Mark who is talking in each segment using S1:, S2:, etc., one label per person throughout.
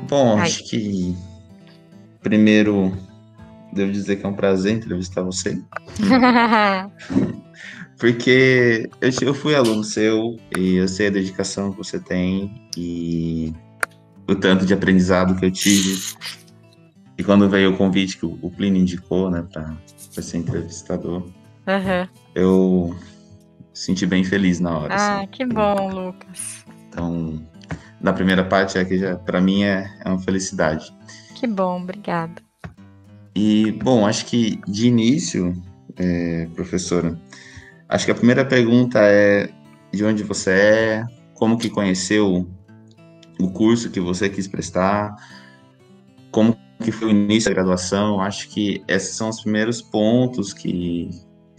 S1: Bom,
S2: Ai.
S1: acho que primeiro devo dizer que é um prazer entrevistar você, porque eu fui aluno seu e eu sei a dedicação que você tem e o tanto de aprendizado que eu tive. E quando veio o convite que o Plínio indicou, né, para ser entrevistador,
S2: Aham.
S1: eu senti bem feliz na hora, assim.
S2: Ah, que bom, Lucas.
S1: Então, na primeira parte, é que já, para mim é uma felicidade.
S2: Que bom, obrigada.
S1: E, bom, acho que de início, professora, acho que a primeira pergunta é de onde você é, como que conheceu o curso que você quis prestar, como que foi o início da graduação. Acho que esses são os primeiros pontos que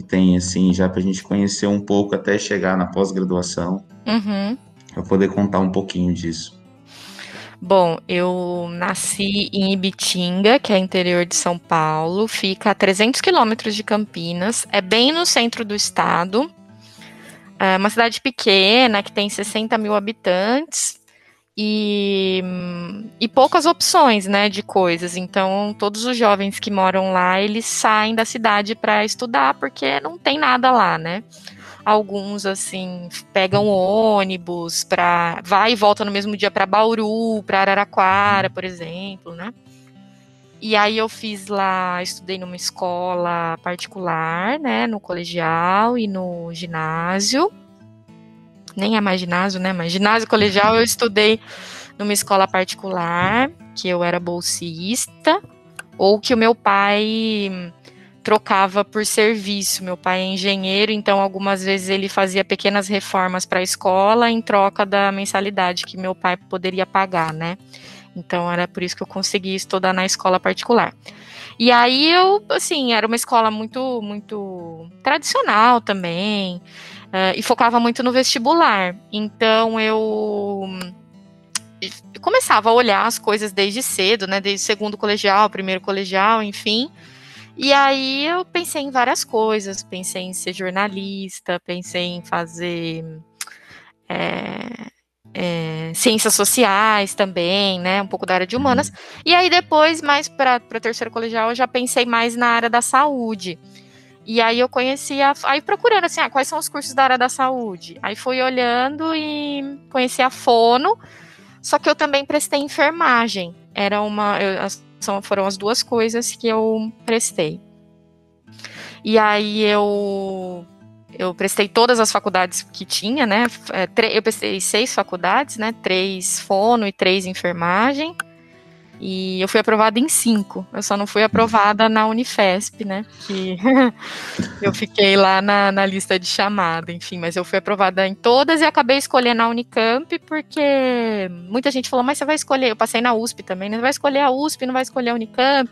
S1: tem, assim, já para a gente conhecer um pouco até chegar na pós-graduação,
S2: Uhum.
S1: para poder contar um pouquinho disso.
S2: Bom, eu nasci em Ibitinga, que é interior de São Paulo, fica a 300 quilômetros de Campinas, é bem no centro do estado, é uma cidade pequena que tem 60 mil habitantes e poucas opções, né, de coisas. Então, todos os jovens que moram lá, eles saem da cidade para estudar porque não tem nada lá, né? Alguns, assim, pegam ônibus para vai e volta no mesmo dia para Bauru, para Araraquara, por exemplo, né? E aí eu fiz lá, estudei numa escola particular, né, no colegial e no ginásio. Nem é mais ginásio, né? Mas ginásio e colegial eu estudei numa escola particular, que eu era bolsista, ou que o meu pai trocava por serviço. Meu pai é engenheiro, então algumas vezes ele fazia pequenas reformas para a escola em troca da mensalidade que meu pai poderia pagar, né? Então era por isso que eu consegui estudar na escola particular. E aí eu, assim, era uma escola muito tradicional também, e focava muito no vestibular. Então eu começava a olhar as coisas desde cedo, né? Desde segundo colegial, primeiro colegial, enfim. E aí eu pensei em várias coisas, pensei em ser jornalista, pensei em fazer ciências sociais também, né? Um pouco da área de humanas.
S1: Uhum.
S2: E aí depois, mais para terceiro colegial, eu já pensei mais na área da saúde. E aí eu aí procurando assim, quais são os cursos da área da saúde. Aí fui olhando e conheci a Fono, só que eu também prestei enfermagem. Foram as duas coisas que eu prestei. E aí eu prestei todas as faculdades que tinha, né? Eu prestei 6 faculdades, né? 3 fono e 3 enfermagem. E eu fui aprovada em 5. Eu só não fui aprovada na Unifesp, né? Que eu fiquei lá na lista de chamada, enfim, mas eu fui aprovada em todas e acabei escolhendo a Unicamp, porque muita gente falou, mas você vai escolher, eu passei na USP também, né? Você vai escolher a USP, não vai escolher a Unicamp,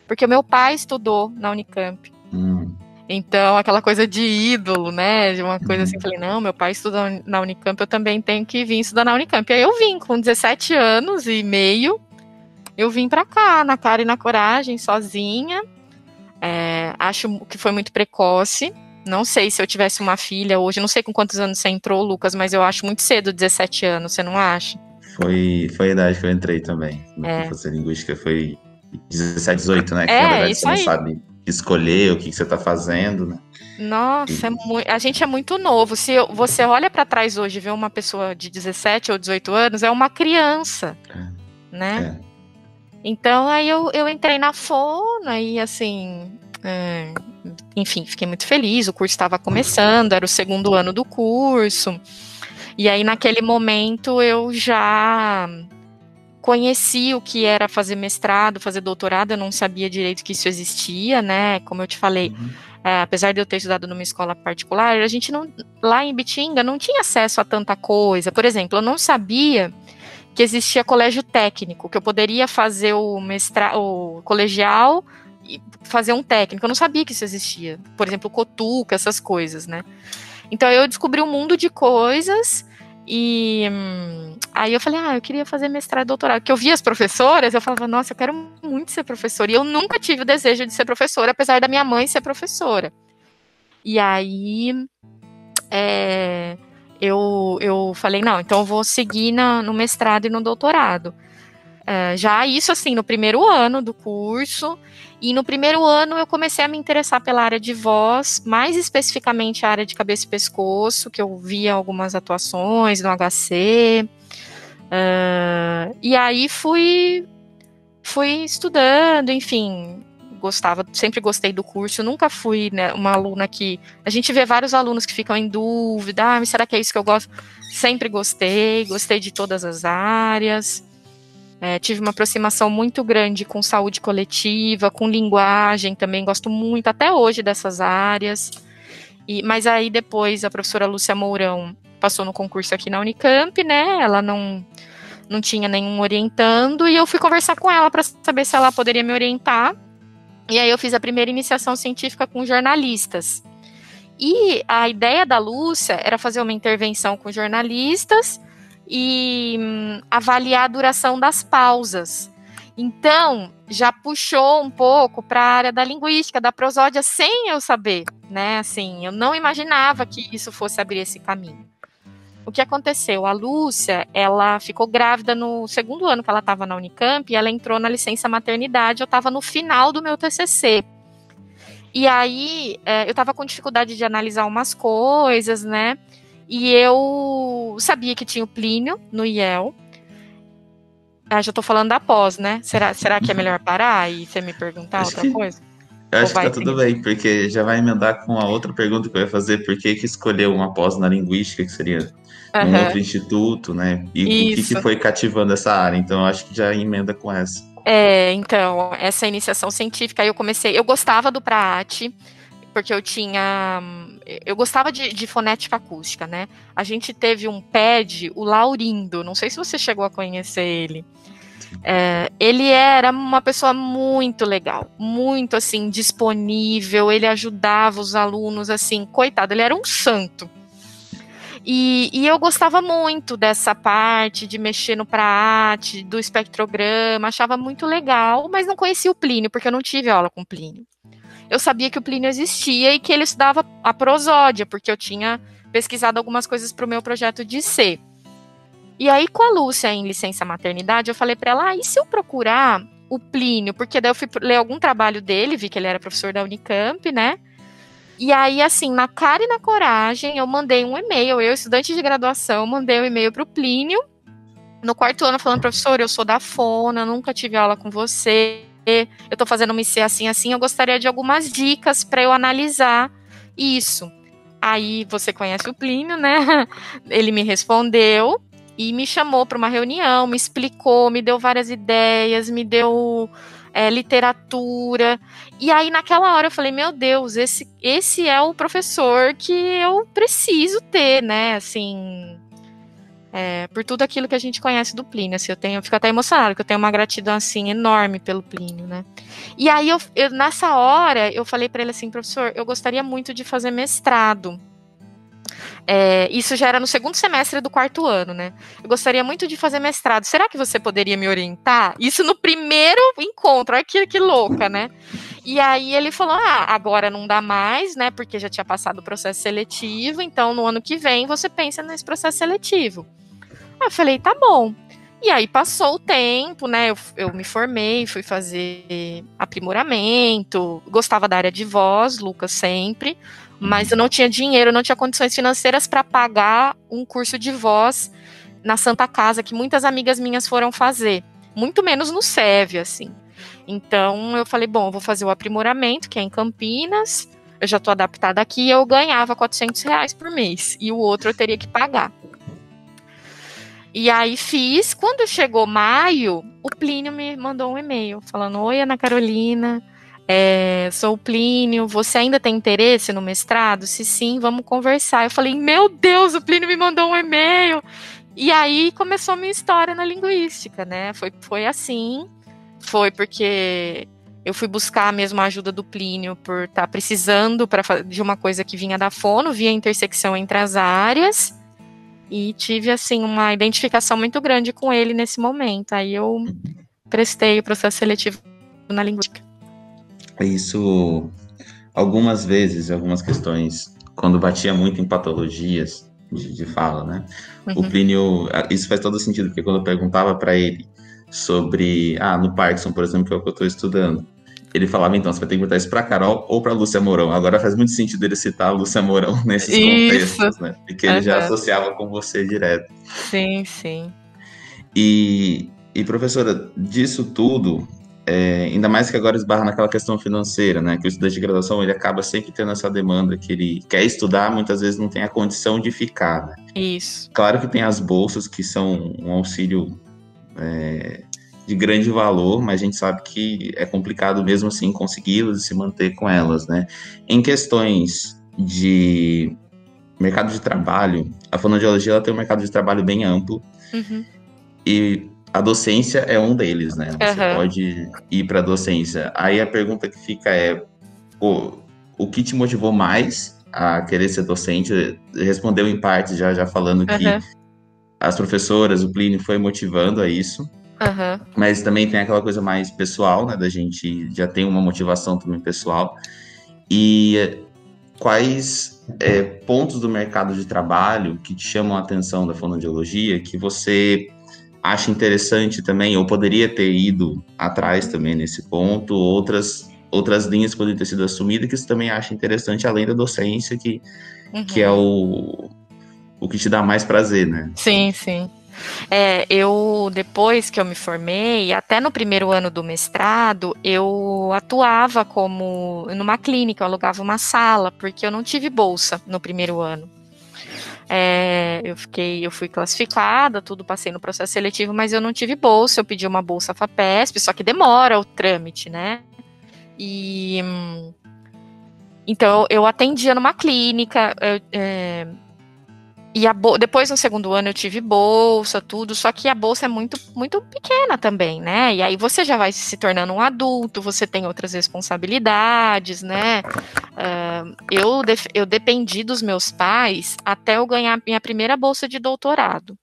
S2: porque o meu pai estudou na Unicamp.
S1: Uhum.
S2: Então, aquela coisa de ídolo, né? De uma coisa assim,
S1: Uhum.
S2: falei, não, meu pai estuda na Unicamp, eu também tenho que vir estudar na Unicamp. E aí eu vim com 17 anos e meio, eu vim pra cá, na cara e na coragem, sozinha. Acho que foi muito precoce. Não sei se eu tivesse uma filha hoje, não sei com quantos anos você entrou, Lucas, mas eu acho muito cedo 17 anos, você não acha?
S1: Foi a idade que eu entrei também. Para
S2: É,
S1: fazer linguística foi 17, 18, né? Que na verdade você
S2: isso
S1: não
S2: aí.
S1: sabe escolher o que você está fazendo, né?
S2: Nossa,
S1: E,
S2: a gente é muito novo. Se você olha para trás hoje e vê uma pessoa de 17 ou 18 anos, é uma criança, né?
S1: é.
S2: Então aí eu entrei na Fono e assim, enfim, fiquei muito feliz. O curso estava começando, era o segundo ano do curso. E aí naquele momento eu já conheci o que era fazer mestrado, fazer doutorado, eu não sabia direito que isso existia, né? Como eu te falei,
S1: Uhum.
S2: apesar de eu ter estudado numa escola particular, a gente não, lá em Bitinga não tinha acesso a tanta coisa. Por exemplo, eu não sabia que existia colégio técnico, que eu poderia fazer o colegial e fazer um técnico. Eu não sabia que isso existia. Por exemplo, Cotuca, essas coisas, né? Então eu descobri um mundo de coisas e aí eu falei, eu queria fazer mestrado e doutorado. Porque eu via as professoras, eu falava, nossa, eu quero muito ser professora. E eu nunca tive o desejo de ser professora, apesar da minha mãe ser professora. E aí eu falei, não, então eu vou seguir no mestrado e no doutorado. Já isso, assim, no primeiro ano do curso. E no primeiro ano eu comecei a me interessar pela área de voz, mais especificamente a área de cabeça e pescoço, que eu via algumas atuações no HC. E aí fui estudando, enfim, sempre gostei do curso, nunca fui, né, uma aluna que... A gente vê vários alunos que ficam em dúvida, mas será que é isso que eu gosto? Sempre gostei de todas as áreas. Tive uma aproximação muito grande com saúde coletiva, com linguagem, também gosto muito, até hoje, dessas áreas. Mas aí depois a professora Lúcia Mourão passou no concurso aqui na Unicamp, né? Ela não tinha nenhum orientando, e eu fui conversar com ela para saber se ela poderia me orientar. E aí eu fiz a primeira iniciação científica com jornalistas. E a ideia da Lúcia era fazer uma intervenção com jornalistas e avaliar a duração das pausas. Então, já puxou um pouco para a área da linguística, da prosódia, sem eu saber, né? Assim, eu não imaginava que isso fosse abrir esse caminho. O que aconteceu? A Lúcia, ela ficou grávida no segundo ano que ela estava na Unicamp, e ela entrou na licença maternidade, eu estava no final do meu TCC. E aí, eu estava com dificuldade de analisar umas coisas, né? E eu sabia que tinha o Plínio no IEL. Já estou falando da pós, né? Será que é melhor parar e você me perguntar outra coisa?
S1: Eu acho que tá tudo bem, porque já vai emendar com a outra pergunta que eu ia fazer: por que escolheu uma pós na linguística, que seria num outro instituto, né? E o que foi cativando essa área? Então, eu acho que já emenda com essa.
S2: Então, essa iniciação científica, aí eu gostava do PRAAT, porque eu gostava de fonética acústica, né? A gente teve um PED, o Laurindo, não sei se você chegou a conhecer ele. Ele era uma pessoa muito legal, muito, assim, disponível, ele ajudava os alunos, assim, coitado, ele era um santo. E eu gostava muito dessa parte de mexer no PRAAT, do espectrograma, achava muito legal, mas não conhecia o Plínio, porque eu não tive aula com o Plínio. Eu sabia que o Plínio existia e que ele estudava a prosódia, porque eu tinha pesquisado algumas coisas para o meu projeto de C. E aí, com a Lúcia em licença maternidade, eu falei para ela, e se eu procurar o Plínio? Porque daí eu fui ler algum trabalho dele, vi que ele era professor da Unicamp, né? E aí, assim, na cara e na coragem, eu mandei um e-mail, eu, estudante de graduação, mandei um e-mail para o Plínio, no quarto ano, falando, professor, eu sou da Fona, nunca tive aula com você, eu tô fazendo uma IC assim, eu gostaria de algumas dicas para eu analisar isso. Aí, você conhece o Plínio, né? Ele me respondeu e me chamou para uma reunião, me explicou, me deu várias ideias, me deu literatura. E aí, naquela hora, eu falei, meu Deus, esse é o professor que eu preciso ter, né? Assim, por tudo aquilo que a gente conhece do Plínio. Assim, eu fico até emocionada, porque eu tenho uma gratidão, assim, enorme pelo Plínio, né? E aí, nessa hora, eu falei para ele assim, professor, eu gostaria muito de fazer mestrado. Isso já era no segundo semestre do quarto ano, né? Eu gostaria muito de fazer mestrado. Será que você poderia me orientar? Isso no primeiro encontro. Olha que louca, né? E aí ele falou, agora não dá mais, né? Porque já tinha passado o processo seletivo, então no ano que vem você pensa nesse processo seletivo. Aí eu falei, tá bom. E aí passou o tempo, né? Eu me formei, fui fazer aprimoramento, gostava da área de voz, Lucas sempre, mas eu não tinha dinheiro, não tinha condições financeiras para pagar um curso de voz na Santa Casa, que muitas amigas minhas foram fazer, muito menos no SEV, assim. Então eu falei, bom, eu vou fazer o aprimoramento, que é em Campinas, eu já estou adaptada aqui, eu ganhava R$400 por mês, e o outro eu teria que pagar. E aí fiz, quando chegou maio, o Plínio me mandou um e-mail, falando, oi, Ana Carolina, sou o Plínio, você ainda tem interesse no mestrado? Se sim, vamos conversar. Eu falei, meu Deus, o Plínio me mandou um e-mail. E aí começou a minha história na linguística, né? Foi assim, foi porque eu fui buscar mesmo a ajuda do Plínio por estar precisando de uma coisa que vinha da Fono, via a intersecção entre as áreas, e tive, assim, uma identificação muito grande com ele nesse momento. Aí eu prestei o processo seletivo na linguística.
S1: Isso, algumas vezes, algumas questões, quando batia muito em patologias de fala, né? O Plínio, isso faz todo sentido, porque quando eu perguntava para ele sobre, no Parkinson, por exemplo, que é o que eu estou estudando. Ele falava, então, você vai ter que perguntar isso para Carol ou para Lúcia Mourão. Agora faz muito sentido ele citar a Lúcia Mourão nesses
S2: Isso.
S1: contextos, né? Porque ele já associava com você direto.
S2: Sim, sim.
S1: E professora, disso tudo, ainda mais que agora esbarra naquela questão financeira, né? Que o estudante de graduação, ele acaba sempre tendo essa demanda que ele quer estudar, muitas vezes não tem a condição de ficar, né?
S2: Isso.
S1: Claro que tem as bolsas, que são um auxílio de grande valor, mas a gente sabe que é complicado mesmo assim consegui-las e se manter com elas, né? Em questões de mercado de trabalho, a fonoaudiologia ela tem um mercado de trabalho bem amplo, e a docência é um deles, né? Você pode ir para a docência. Aí a pergunta que fica o que te motivou mais a querer ser docente? Respondeu em parte já falando que as professoras, o Plínio foi motivando a isso, mas também tem aquela coisa mais pessoal, né? Da gente já tem uma motivação também pessoal. E quais pontos do mercado de trabalho que te chamam a atenção da fonoaudiologia, que você acha interessante também, ou poderia ter ido atrás também nesse ponto, outras linhas poderiam ter sido assumidas, que você também acha interessante, além da docência, que é o que te dá mais prazer, né?
S2: Sim, sim. Eu, depois que eu me formei, até no primeiro ano do mestrado, eu atuava numa clínica, eu alugava uma sala, porque eu não tive bolsa no primeiro ano. Eu fui classificada, tudo, passei no processo seletivo, mas eu não tive bolsa, eu pedi uma bolsa FAPESP, só que demora o trâmite, né? Então, eu atendia numa clínica, depois, no segundo ano, eu tive bolsa, tudo, só que a bolsa é muito, muito pequena também, né? E aí você já vai se tornando um adulto, você tem outras responsabilidades, né? Eu dependi dos meus pais até eu ganhar minha primeira bolsa de doutorado,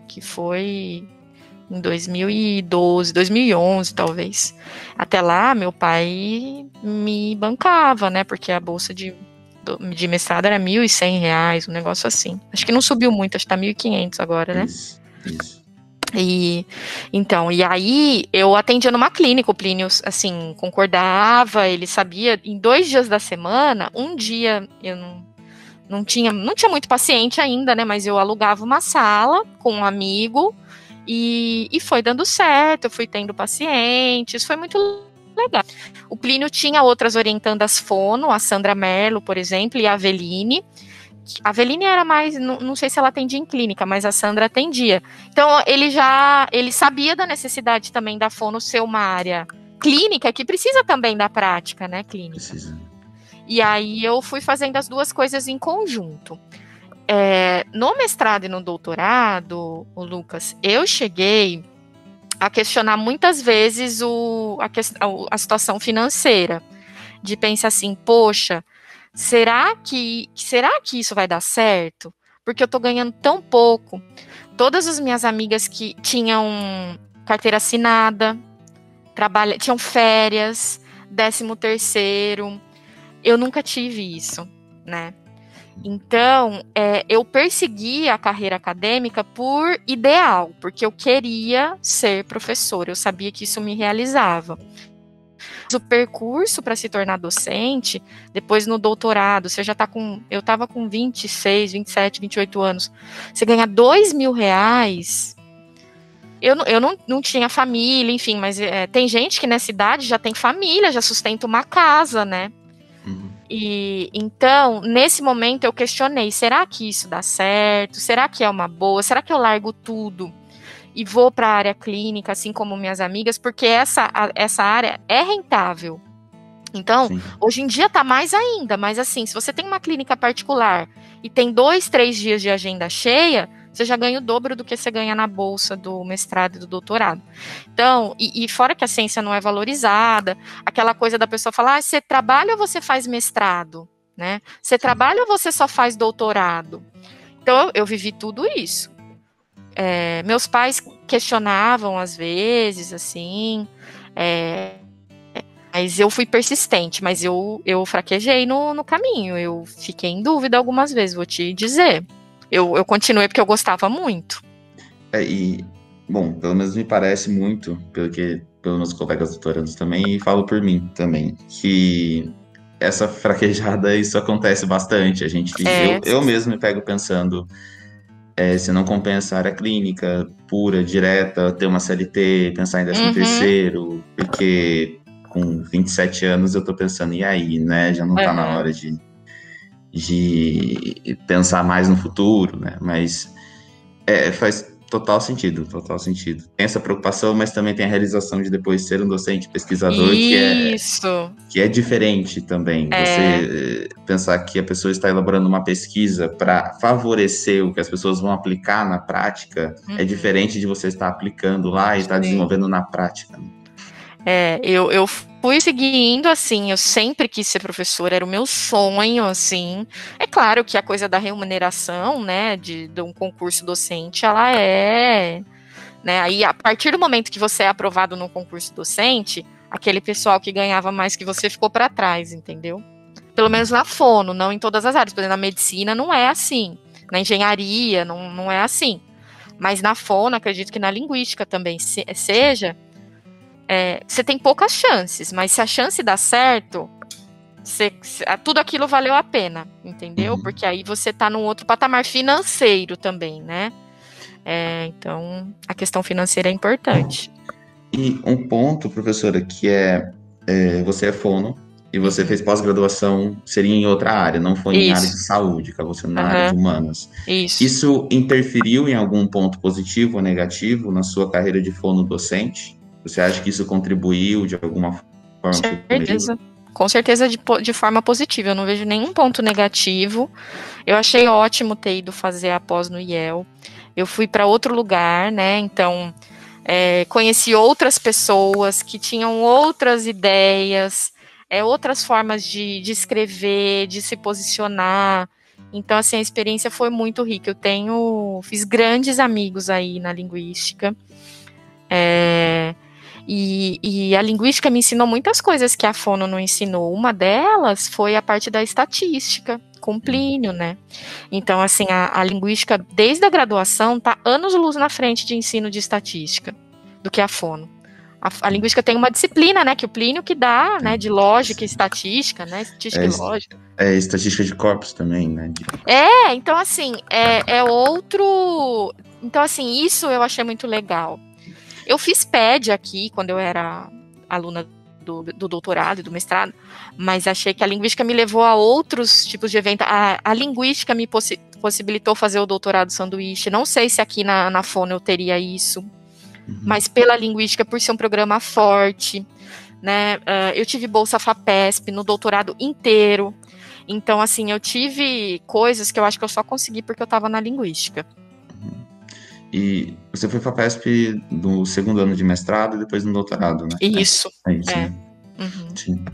S2: que foi em 2012, 2011, talvez. Até lá, meu pai me bancava, né? Porque a bolsa de mestrado era R$1.100, um negócio assim. Acho que não subiu muito, acho que tá 1.500 agora, né?
S1: Isso.
S2: E aí eu atendia numa clínica, o Plínio, assim, concordava, ele sabia, em 2 dias da semana, um dia eu não tinha muito paciente ainda, né, mas eu alugava uma sala com um amigo e foi dando certo, eu fui tendo pacientes, foi muito legal. O Plínio tinha outras orientandas fono, a Sandra Merlo, por exemplo, e a Aveline. A Aveline era mais, não sei se ela atendia em clínica, mas a Sandra atendia. Então, ele sabia da necessidade também da fono ser uma área clínica, que precisa também da prática, né, clínica.
S1: Precisa.
S2: E aí eu fui fazendo as duas coisas em conjunto. No mestrado e no doutorado, o Lucas, eu cheguei a questionar muitas vezes a situação financeira, de pensar assim, poxa, será que isso vai dar certo? Porque eu tô ganhando tão pouco. Todas as minhas amigas que tinham carteira assinada, tinham férias, 13º, eu nunca tive isso, né? Então, eu persegui a carreira acadêmica por ideal, porque eu queria ser professora, eu sabia que isso me realizava. O percurso para se tornar docente, depois no doutorado, você já tá eu estava com 26, 27, 28 anos, você ganha R$2.000, eu não tinha família, enfim, mas tem gente que nessa idade já tem família, já sustenta uma casa, né? E então, nesse momento eu questionei, será que isso dá certo? Será que é uma boa? Será que eu largo tudo e vou para a área clínica, assim como minhas amigas? Porque essa área é rentável. Então, sim, hoje em dia tá mais ainda, mas assim, se você tem uma clínica particular e tem 2, 3 dias de agenda cheia, você já ganha o dobro do que você ganha na bolsa do mestrado e do doutorado. Então, e fora que a ciência não é valorizada, aquela coisa da pessoa falar, você trabalha ou você faz mestrado, né? Você trabalha ou você só faz doutorado? Então, eu vivi tudo isso. Meus pais questionavam às vezes, assim, mas eu fui persistente, mas eu fraquejei no caminho, eu fiquei em dúvida algumas vezes, vou te dizer. Eu continuei porque eu gostava muito.
S1: E bom, pelo menos me parece muito, pelos meus colegas doutorandos também, e falo por mim também, que essa fraquejada, isso acontece bastante.
S2: É,
S1: Eu mesmo me pego pensando, se não compensa a área clínica, pura, direta, ter uma CLT, pensar em décimo
S2: uhum,
S1: terceiro, porque com 27 anos eu tô pensando, e aí, né? Já não tá na
S2: uhum.
S1: hora de pensar mais no futuro, né? Mas faz total sentido, total sentido. Tem essa preocupação, mas também tem a realização de depois ser um docente pesquisador
S2: Isso,
S1: que é diferente também.
S2: é,
S1: Você pensar que a pessoa está elaborando uma pesquisa para favorecer o que as pessoas vão aplicar na prática é
S2: uhum,
S1: diferente de você estar aplicando lá e estar
S2: sim.
S1: desenvolvendo na prática, né?
S2: Eu fui seguindo, assim, eu sempre quis ser professora, era o meu sonho, assim. É claro que a coisa da remuneração, né, de um concurso docente, ela é, né, aí a partir do momento que você é aprovado no concurso docente, aquele pessoal que ganhava mais que você ficou para trás, entendeu? Pelo menos na fono, não em todas as áreas, por exemplo, na medicina não é assim, na engenharia não é assim. Mas na fono, acredito que na linguística também seja, você tem poucas chances, mas se a chance dá certo, tudo aquilo valeu a pena, entendeu?
S1: Uhum.
S2: Porque aí você está num outro patamar financeiro também, né? Então, a questão financeira é importante.
S1: E um ponto, professora, você é fono e você
S2: Uhum.
S1: fez pós-graduação, seria em outra área, não foi em área
S2: Isso.
S1: de saúde, acabou sendo na área de
S2: Uhum.
S1: humanas.
S2: Isso.
S1: Isso interferiu em algum ponto positivo ou negativo na sua carreira de fono docente? Você acha que isso contribuiu de alguma
S2: Com
S1: forma positiva?
S2: certeza. Com certeza de forma positiva. Eu não vejo nenhum ponto negativo. Eu achei ótimo ter ido fazer a pós no IEL. Eu fui para outro lugar, né? Então, conheci outras pessoas que tinham outras ideias, outras formas de escrever, de se posicionar. Então, assim, a experiência foi muito rica. Fiz grandes amigos aí na linguística. E a linguística me ensinou muitas coisas que a fono não ensinou. Uma delas foi a parte da estatística, com Plínio, né? Então, assim, a linguística, desde a graduação, está anos-luz na frente de ensino de estatística do que a fono. A linguística tem uma disciplina, né, que o Plínio que dá, né,
S1: Tem.
S2: de lógica e estatística, né, estatística
S1: É,
S2: e lógica.
S1: é estatística de corpos também, né?
S2: Então, assim, é outro... Então, assim, isso eu achei muito legal. Eu fiz PED aqui, quando eu era aluna do doutorado e do mestrado, mas achei que a linguística me levou a outros tipos de evento. A linguística me possibilitou fazer o doutorado sanduíche. Não sei se aqui na Fono eu teria isso,
S1: Uhum.
S2: mas pela linguística, por ser um programa forte, né? Eu tive bolsa FAPESP no doutorado inteiro. Então, assim, eu tive coisas que eu acho que eu só consegui porque eu estava na linguística.
S1: E você foi para a PESP no segundo ano de mestrado e depois no doutorado, né?
S2: Isso.
S1: É isso,
S2: É.
S1: né?
S2: Uhum.
S1: Sim.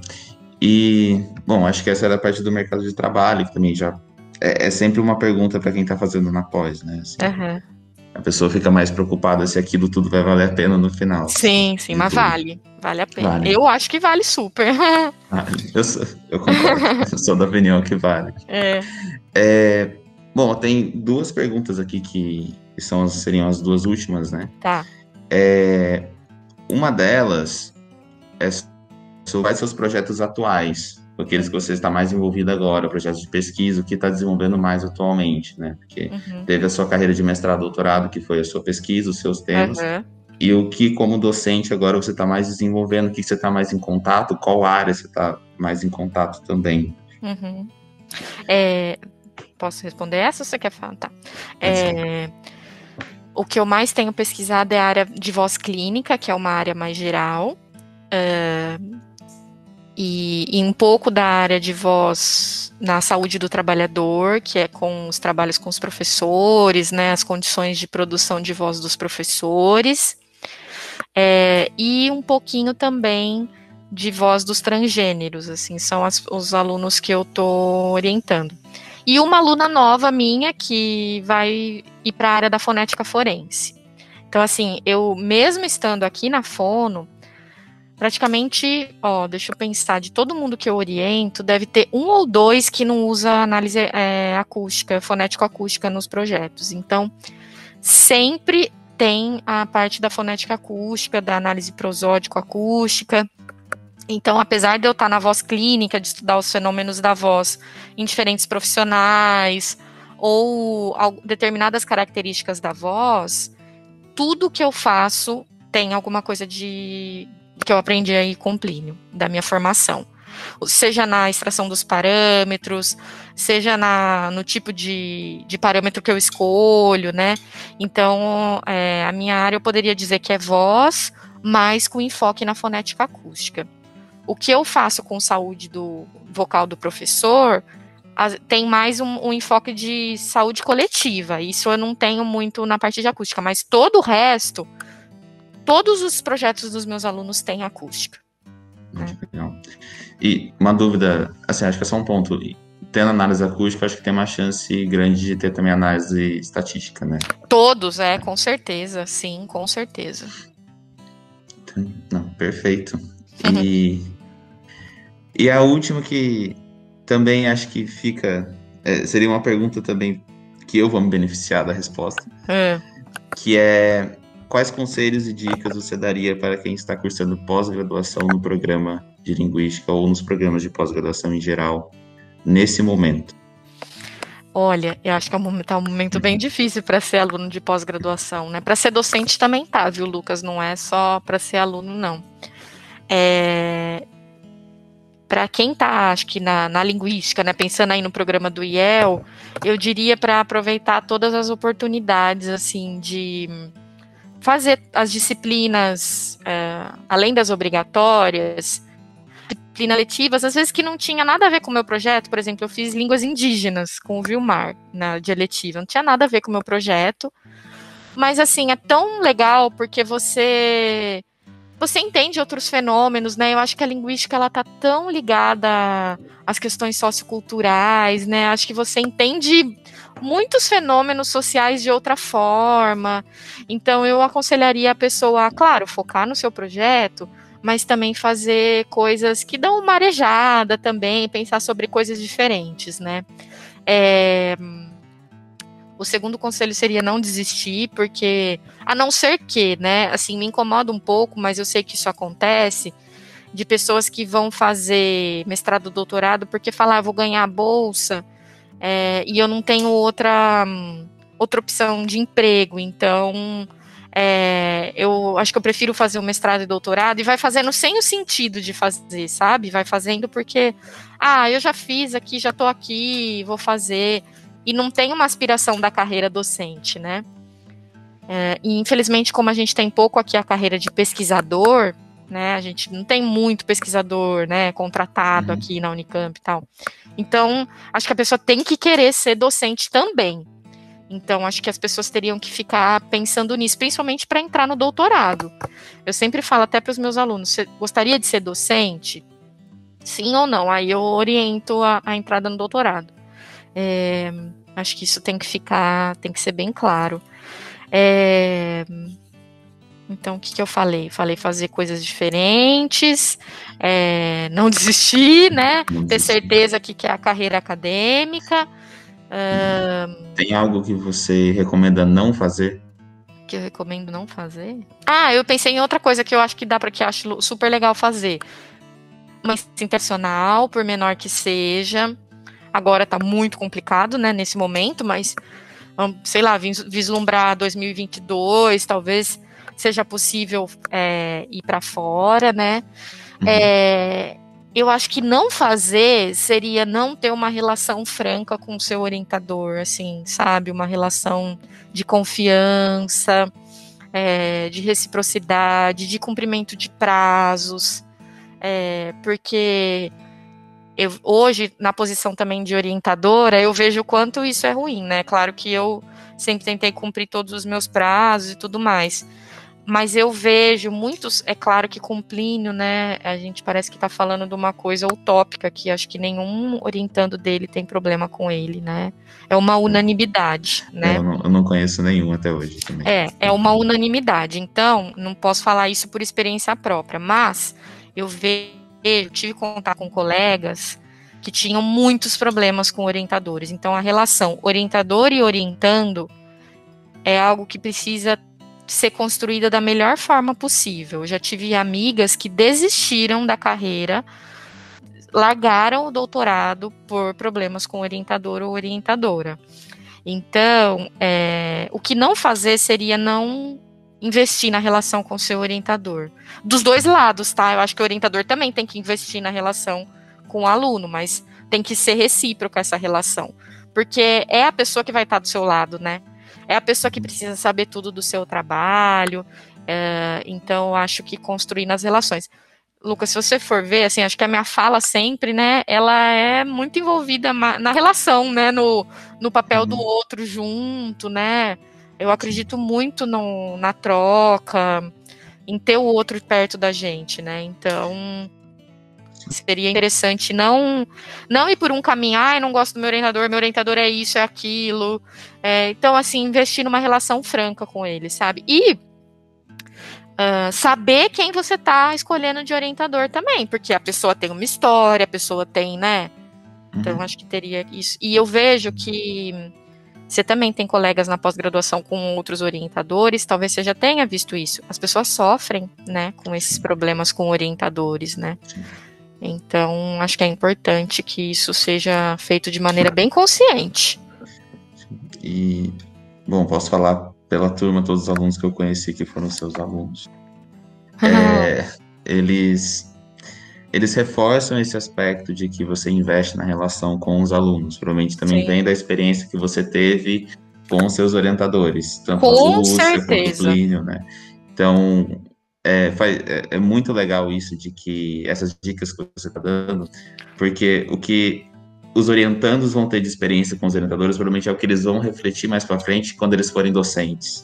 S1: E, bom, acho que essa era a parte do mercado de trabalho, que também já é sempre uma pergunta para quem está fazendo na pós, né? Assim,
S2: Uhum.
S1: a pessoa fica mais preocupada se aquilo tudo vai valer a pena no final
S2: Sim,
S1: de
S2: mas
S1: tudo.
S2: vale a pena.
S1: Vale,
S2: Eu acho que vale super.
S1: vale. Eu concordo, eu sou da opinião que vale.
S2: É,
S1: É, bom, tem duas perguntas aqui que seriam as duas últimas, né?
S2: tá.
S1: Uma delas é sobre quais seus projetos atuais, aqueles que você está mais envolvido agora, projetos de pesquisa, o que está desenvolvendo mais atualmente, né? Porque
S2: Uhum,
S1: teve a sua carreira de mestrado, doutorado, que foi a sua pesquisa, os seus temas,
S2: uhum,
S1: e o que, como docente, agora você está mais desenvolvendo, o que você está mais em contato, qual área você está mais em contato também.
S2: uhum. É, posso responder essa ou você quer falar? Tá.
S1: Pode ser.
S2: É, o que eu mais tenho pesquisado é a área de voz clínica, que é uma área mais geral, e um pouco da área de voz na saúde do trabalhador, que é com os trabalhos com os professores, né, as condições de produção de voz dos professores. E um pouquinho também de voz dos transgêneros, assim, são os alunos que eu estou orientando. E uma aluna nova minha que vai ir para a área da fonética forense. Então, assim, eu mesmo estando aqui na Fono, praticamente, deixa eu pensar, de todo mundo que eu oriento, deve ter um ou dois que não usa análise acústica, fonético-acústica nos projetos. Então, sempre tem a parte da fonética acústica, da análise prosódico-acústica. Então, apesar de eu estar na voz clínica, de estudar os fenômenos da voz em diferentes profissionais, ou determinadas características da voz, tudo que eu faço tem alguma coisa que eu aprendi aí com o Plínio, da minha formação. Seja na extração dos parâmetros, seja no tipo de parâmetro que eu escolho, né? Então, a minha área eu poderia dizer que é voz, mas com enfoque na fonética acústica. O que eu faço com saúde do vocal do professor tem mais um enfoque de saúde coletiva. Isso eu não tenho muito na parte de acústica, mas todo o resto, todos os projetos dos meus alunos têm acústica.
S1: Legal. E uma dúvida, assim, acho que é só um ponto. Tendo análise acústica, acho que tem uma chance grande de ter também análise estatística, né?
S2: Todos, com certeza, sim, com certeza.
S1: Não, perfeito. E a última que também acho que fica, seria uma pergunta também que eu vou me beneficiar da resposta, que é: quais conselhos e dicas você daria para quem está cursando pós-graduação no programa de linguística ou nos programas de pós-graduação em geral, nesse momento?
S2: Olha, eu acho que tá um momento bem difícil para ser aluno de pós-graduação, né? Para ser docente também tá, viu, Lucas? Não é só para ser aluno, não. Para quem tá, acho que na linguística, né, pensando aí no programa do IEL, eu diria para aproveitar todas as oportunidades, assim, de fazer as disciplinas, além das obrigatórias, disciplinas letivas, às vezes que não tinha nada a ver com o meu projeto. Por exemplo, eu fiz línguas indígenas com o Vilmar, de eletiva, não tinha nada a ver com o meu projeto, mas, assim, é tão legal porque você entende outros fenômenos, né? Eu acho que a linguística, ela tá tão ligada às questões socioculturais, né? Acho que você entende muitos fenômenos sociais de outra forma. Então, eu aconselharia a pessoa, claro, focar no seu projeto, mas também fazer coisas que dão uma arejada também, pensar sobre coisas diferentes, né? O segundo conselho seria não desistir, porque, a não ser que, né, assim, me incomoda um pouco, mas eu sei que isso acontece, de pessoas que vão fazer mestrado, doutorado, porque falar, eu vou ganhar a bolsa, e eu não tenho outra opção de emprego, então, eu acho que eu prefiro fazer o mestrado e doutorado, e vai fazendo sem o sentido de fazer, sabe? Vai fazendo porque, eu já fiz aqui, já tô aqui, vou fazer, e não tem uma aspiração da carreira docente, né? E infelizmente, como a gente tem pouco aqui a carreira de pesquisador, né? A gente não tem muito pesquisador, né? Contratado aqui na Unicamp e tal. Então, acho que a pessoa tem que querer ser docente também. Então, acho que as pessoas teriam que ficar pensando nisso, principalmente para entrar no doutorado. Eu sempre falo até para os meus alunos: você gostaria de ser docente? Sim ou não? Aí eu oriento a entrada no doutorado. Acho que isso tem que ser bem claro. Então, o que eu falei? Falei fazer coisas diferentes, não desistir, né? Ter certeza que é a carreira acadêmica.
S1: Tem algo que você recomenda não fazer?
S2: Que eu recomendo não fazer? Eu pensei em outra coisa que eu acho que dá para que eu acho super legal fazer. Uma intencional, por menor que seja. Agora tá muito complicado, né, nesse momento, mas, sei lá, vislumbrar 2022, talvez seja possível ir para fora, né? Eu acho que não fazer seria não ter uma relação franca com o seu orientador, assim, sabe? Uma relação de confiança, de reciprocidade, de cumprimento de prazos, porque hoje, na posição também de orientadora, eu vejo o quanto isso é ruim, né? Claro que eu sempre tentei cumprir todos os meus prazos e tudo mais, mas eu vejo muitos, é claro que com Plínio, né, a gente parece que está falando de uma coisa utópica, que acho que nenhum orientando dele tem problema com ele, né? É uma unanimidade, né?
S1: Eu não conheço nenhum até hoje também.
S2: É uma unanimidade, então, não posso falar isso por experiência própria, mas eu tive contato com colegas que tinham muitos problemas com orientadores. Então, a relação orientador e orientando é algo que precisa ser construída da melhor forma possível. Eu já tive amigas que desistiram da carreira, largaram o doutorado por problemas com orientador ou orientadora. Então, o que não fazer seria não investir na relação com o seu orientador. Dos dois lados, tá? Eu acho que o orientador também tem que investir na relação com o aluno, mas tem que ser recíproca essa relação. Porque é a pessoa que vai estar do seu lado, né? É a pessoa que precisa saber tudo do seu trabalho. Então, eu acho que construir nas relações. Lucas, se você for ver, assim, acho que a minha fala sempre, né, ela é muito envolvida na relação, né, no papel do outro junto, né, eu acredito muito na troca, em ter o outro perto da gente, né, então seria interessante não ir por um caminho, eu não gosto do meu orientador é isso, é aquilo, então, assim, investir numa relação franca com ele, sabe, e saber quem você está escolhendo de orientador também, porque a pessoa tem uma história, a pessoa tem, né? Então, acho que teria isso. E eu vejo que você também tem colegas na pós-graduação com outros orientadores, talvez você já tenha visto isso. As pessoas sofrem, né, com esses problemas com orientadores, né? Então, acho que é importante que isso seja feito de maneira bem consciente.
S1: E, bom, posso falar pela turma, todos os alunos que eu conheci que foram seus alunos. Eles reforçam esse aspecto de que você investe na relação com os alunos. Provavelmente também vem da experiência que você teve com os seus orientadores, tanto a Lúcia quanto o Plínio, né? Então, é muito legal isso de que essas dicas que você está dando, porque o que os orientandos vão ter de experiência com os orientadores, provavelmente é o que eles vão refletir mais para frente quando eles forem docentes.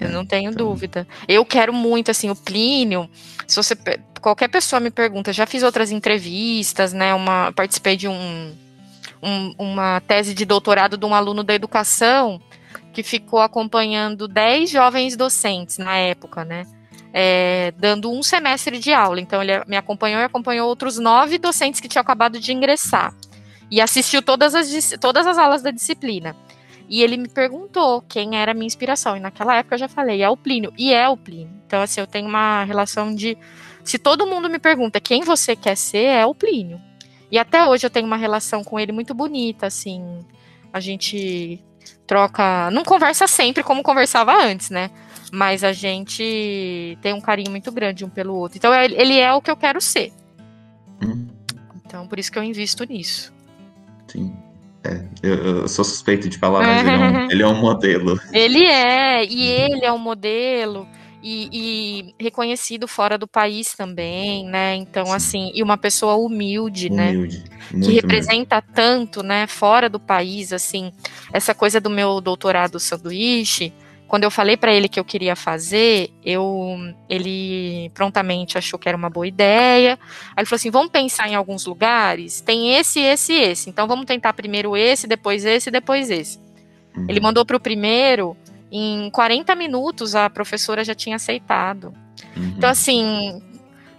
S2: Eu não tenho dúvida. Eu quero muito, assim, o Plínio, se você, qualquer pessoa me pergunta, já fiz outras entrevistas, né, participei de uma tese de doutorado de um aluno da educação que ficou acompanhando 10 jovens docentes na época, né, dando um semestre de aula. Então, ele me acompanhou e acompanhou outros 9 docentes que tinham acabado de ingressar. E assistiu todas as aulas da disciplina. E ele me perguntou quem era a minha inspiração. E naquela época eu já falei, é o Plínio. E é o Plínio. Então, assim, eu tenho uma relação de... Se todo mundo me pergunta quem você quer ser, é o Plínio. E até hoje eu tenho uma relação com ele muito bonita, assim. A gente troca... Não conversa sempre como conversava antes, né? Mas a gente tem um carinho muito grande um pelo outro. Então, ele é o que eu quero ser. Então, por isso que eu invisto nisso.
S1: Sim. Eu sou suspeito de falar, mas ele é um modelo.
S2: Ele é um modelo e reconhecido fora do país também, né? Então, assim, e uma pessoa humilde, né? Que representa tanto, né? Fora do país, assim, essa coisa do meu doutorado sanduíche. Quando eu falei para ele que eu queria fazer, ele prontamente achou que era uma boa ideia. Aí ele falou assim, vamos pensar em alguns lugares, tem esse, então vamos tentar primeiro esse, depois esse, depois esse. Ele mandou para o primeiro, em 40 minutos a professora já tinha aceitado. Então, assim,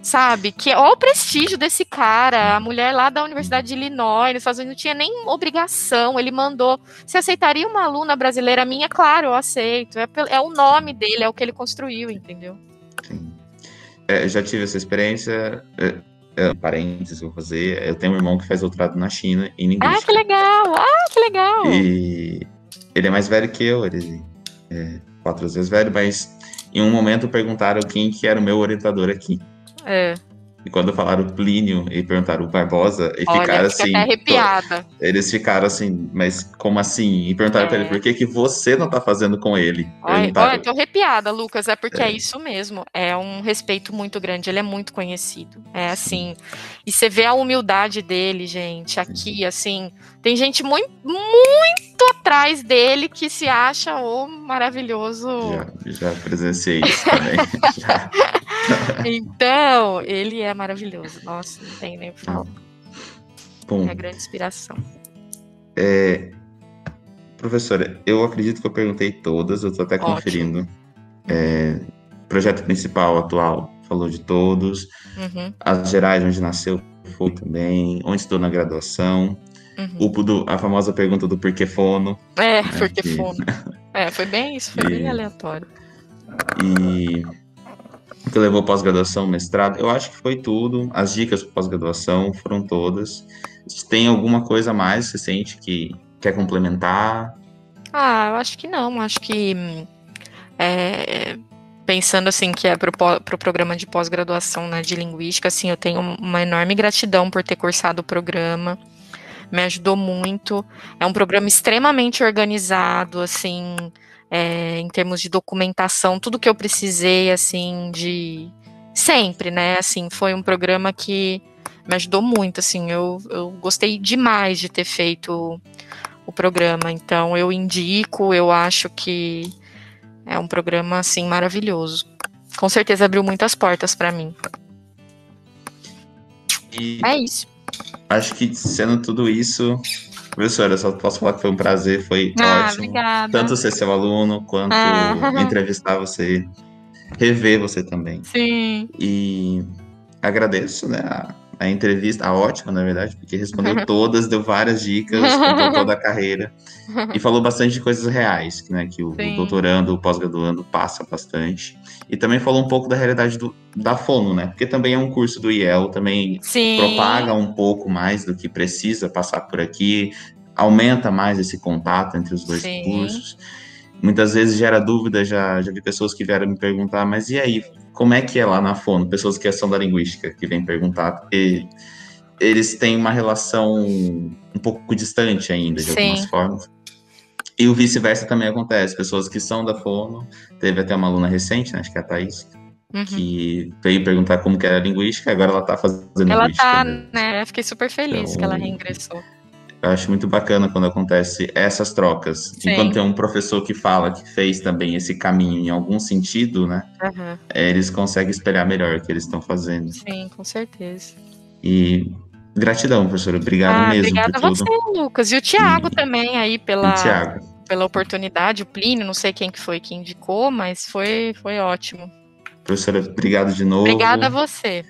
S2: sabe, olha o prestígio desse cara, a mulher lá da Universidade de Illinois, nos Estados Unidos, não tinha nem obrigação, ele mandou, você aceitaria uma aluna brasileira minha? Claro, eu aceito, é o nome dele, é o que ele construiu, entendeu?
S1: Sim. Já tive essa experiência, parênteses, vou fazer, eu tenho um irmão que faz doutorado na China, em linguística.
S2: Que legal!
S1: E ele é mais velho que eu, ele é 4 vezes velho, mas em um momento perguntaram quem que era o meu orientador aqui. E quando falaram Plínio e perguntaram o Barbosa, e ficaram assim.
S2: Até arrepiada.
S1: Eles ficaram assim, mas como assim? E perguntaram pra ele, por que você não tá fazendo com ele?
S2: Olha, tô arrepiada, Lucas, porque é isso mesmo. É um respeito muito grande, ele é muito conhecido. É assim. E você vê a humildade dele, gente, aqui, assim. Tem gente muito, muito atrás dele que se acha maravilhoso.
S1: Já presenciei isso também.
S2: Então, ele é maravilhoso. Nossa, não tem nem o que falar.
S1: Bom,
S2: é a grande inspiração.
S1: Professora, eu acredito que eu perguntei todas, eu tô até conferindo. Projeto principal, atual, falou de todos. As gerais, onde nasceu, foi também. Onde estou na graduação. A famosa pergunta do porquê fono.
S2: Porquê fono. Foi bem isso, foi bem aleatório.
S1: E o que levou pós-graduação, mestrado, eu acho que foi tudo. As dicas para pós-graduação foram todas. Se tem alguma coisa a mais, você sente que quer complementar?
S2: Eu acho que não. Acho que é, pensando assim que é para o programa de pós-graduação, né, de linguística, assim, eu tenho uma enorme gratidão por ter cursado o programa. Me ajudou muito. É um programa extremamente organizado, assim, em termos de documentação, tudo que eu precisei, assim, de sempre, né? Assim, foi um programa que me ajudou muito, assim, eu gostei demais de ter feito o programa, então eu indico, eu acho que é um programa, assim, maravilhoso. Com certeza abriu muitas portas para mim.
S1: E
S2: É isso.
S1: acho que sendo tudo isso, professora, eu só posso falar que foi um prazer, foi ótimo.
S2: Obrigada.
S1: Tanto ser seu aluno, quanto
S2: Ah,
S1: entrevistar você, rever você também.
S2: sim.
S1: E agradeço, né, a entrevista, a ótima, na verdade, porque respondeu todas, deu várias dicas, contou toda a carreira e falou bastante de coisas reais, né, que o
S2: Sim,
S1: doutorando, o pós-graduando passa bastante. E também falou um pouco da realidade da fono, né, porque também é um curso do IEL, também propaga
S2: sim,
S1: um pouco mais do que precisa passar por aqui, aumenta mais esse contato entre os dois
S2: sim,
S1: cursos. Muitas vezes gera dúvida, já vi pessoas que vieram me perguntar, mas e aí, como é que é lá na Fono? Pessoas que são da linguística que vêm perguntar, porque eles têm uma relação um pouco distante ainda, de algumas
S2: sim.
S1: formas. E o vice-versa também acontece. Pessoas que são da Fono, teve até uma aluna recente, né, acho que é a Thaís,
S2: Uhum.
S1: que veio perguntar como que era a linguística, agora ela está fazendo
S2: Ela
S1: linguística
S2: tá,
S1: mesmo.
S2: né? Eu fiquei super feliz que ela
S1: Então,
S2: reingressou.
S1: eu acho muito bacana quando acontece essas trocas. Enquanto
S2: Sim,
S1: tem um professor que fala que fez também esse caminho em algum sentido, né?
S2: aham.
S1: Eles conseguem espelhar melhor o que eles estão fazendo.
S2: Sim, com certeza.
S1: E gratidão, professor. Obrigado mesmo por
S2: Obrigada a você,
S1: tudo.
S2: Lucas. E o Thiago
S1: E,
S2: também aí
S1: e
S2: pela,
S1: Tiago,
S2: pela oportunidade, o Plínio, não sei quem que foi que indicou, mas foi ótimo.
S1: professora, obrigado de
S2: Obrigada a
S1: novo.
S2: você.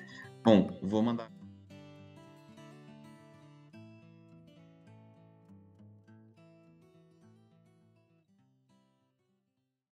S1: Bom, vou mandar.